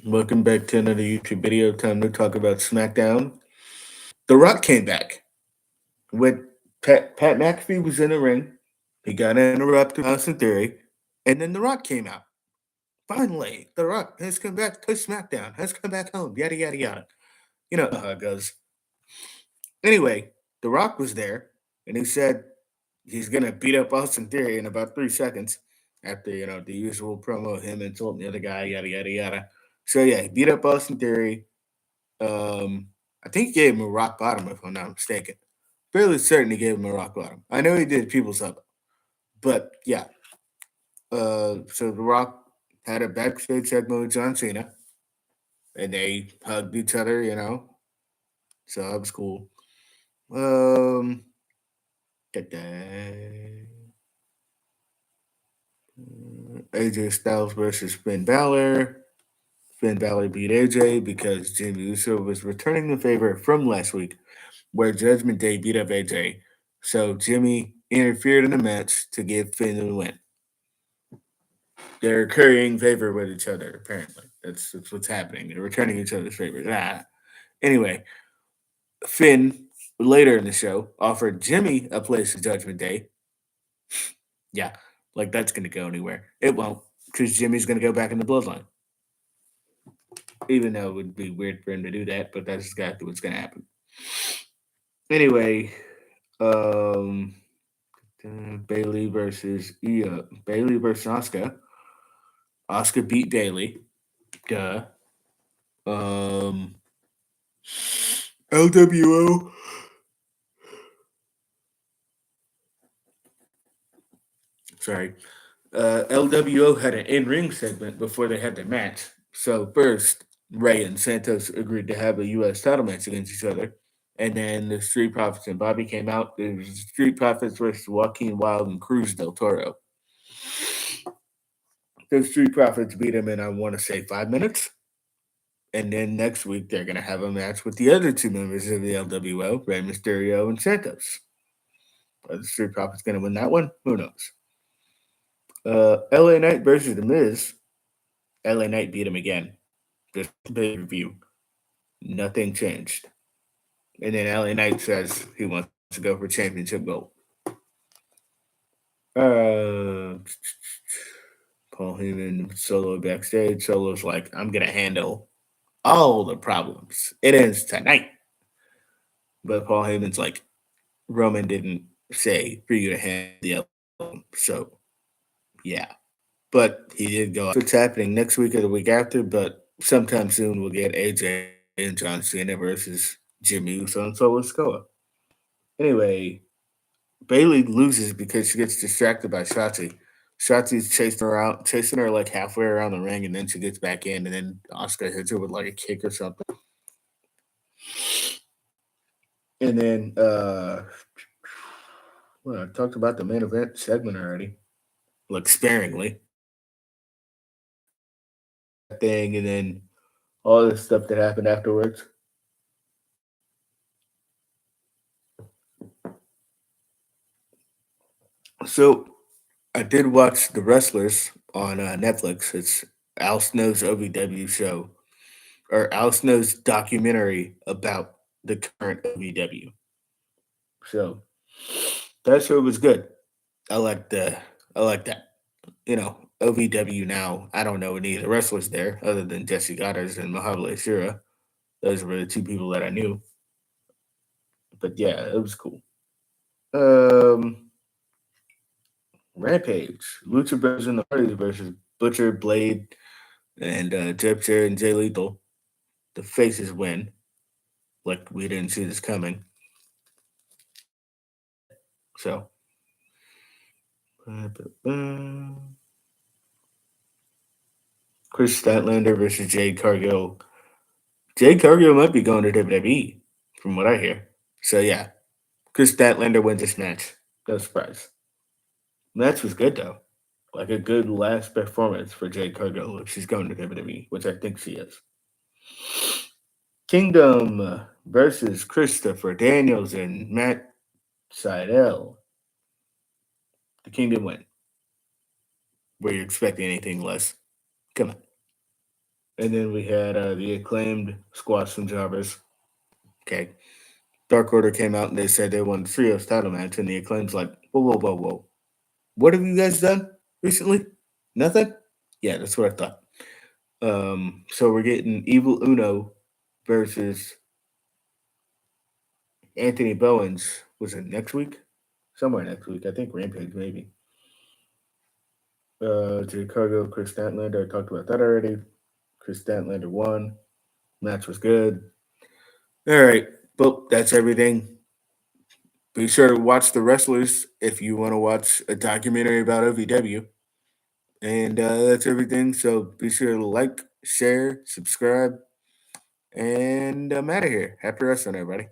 Welcome back to another YouTube video. Time to talk about SmackDown. The Rock came back. When Pat McAfee was in the ring, he got interrupted by Austin Theory, and then The Rock came out. Finally, The Rock has come back to SmackDown, has come back home, yada, yada, yada. You know how it goes. Anyway, The Rock was there, and he said he's going to beat up Austin Theory in about 3 seconds after, the usual promo of him insulting the other guy, yada, yada, yada. So, yeah, he beat up Austin Theory. I think he gave him a rock bottom, if I'm not mistaken. Fairly certain he gave him a rock bottom. I know he did people's up, but yeah. So The Rock had a backstage segment with John Cena, and they hugged each other. So that was cool. Um, AJ Styles versus Finn Balor. Finn Balor beat AJ because Jimmy Uso was returning the favor from last week where Judgment Day beat up AJ. So Jimmy interfered in the match to give Finn the win. They're currying favor with each other, apparently. That's what's happening. They're returning each other's favor. Anyway, Finn, later in the show, offered Jimmy a place at Judgment Day. Yeah, like that's going to go anywhere. It won't, because Jimmy's going to go back in the bloodline. Even though it would be weird for him to do that, but that's exactly what's going to happen. Anyway, um, Bailey versus Oscar. Oscar beat Bailey. Duh. Um, LWO. Sorry. LWO had an in-ring segment before they had the match. So first, Ray and Santos agreed to have a U.S. title match against each other. And then the Street Profits and Bobby came out. It was Street Profits versus Joaquin Wild and Cruz del Toro. The Street Profits beat him in, I want to say, 5 minutes. And then next week, they're going to have a match with the other two members of the LWO, Rey Mysterio and Santos. Are the Street Profits going to win that one? Who knows? LA Knight versus The Miz. LA Knight beat him again. Just pay review. Nothing changed. And then LA Knight says he wants to go for championship gold. Uh, Paul Heyman solo backstage. Solo's like, I'm going to handle all the problems. It ends tonight. But Paul Heyman's like, Roman didn't say for you to handle the album. So, yeah. But he did go. What's happening next week or the week after, but sometime soon we'll get AJ and John Cena versus Jimmy Uso and Solo Sikoa. Anyway, Bailey loses because she gets distracted by Shotzi. Shotzi's chasing her like halfway around the ring, and then she gets back in, and then Oscar hits her with like a kick or something. And then, well, I talked about the main event segment already, like sparingly. Thing, and then all the stuff that happened afterwards. So I did watch The Wrestlers on Netflix. It's Al Snow's OVW show, or Al Snow's documentary about the current OVW. So that show was good. I like that. OVW now. I don't know any of the wrestlers there other than Jesse Goddard and Mahabali Shira. Those were the two people that I knew. But yeah, it was cool. Um, Rampage, Lucha Brothers in the Party versus Butcher, Blade, and Jeff Jarrett and Jay Lethal. The faces win. Like we didn't see this coming. So, Chris Statlander versus Jade Cargill. Jade Cargill might be going to WWE, from what I hear. So yeah, Chris Statlander wins this match. No surprise. Match was good though. Like a good last performance for Jade Cargill if she's going to WWE, which I think she is. Kingdom versus Christopher Daniels and Matt Seidel. The Kingdom win. Were you expecting anything less? Come on. And then we had the Acclaimed squash some jobbers. Okay. Dark Order came out and they said they won the trios title match, and the Acclaim's like, whoa, whoa, whoa, whoa. What have you guys done recently? Nothing? Yeah, that's what I thought. So we're getting Evil Uno versus Anthony Bowens. Was it next week? Somewhere next week. I think Rampage, maybe. Jay Cargill, Chris Statlander. I talked about that already. Chris Statlander won. Match was good. All right. Well, that's everything. Be sure to watch The Wrestlers if you want to watch a documentary about OVW. And that's everything. So be sure to like, share, subscribe, and I'm out of here. Happy wrestling, everybody.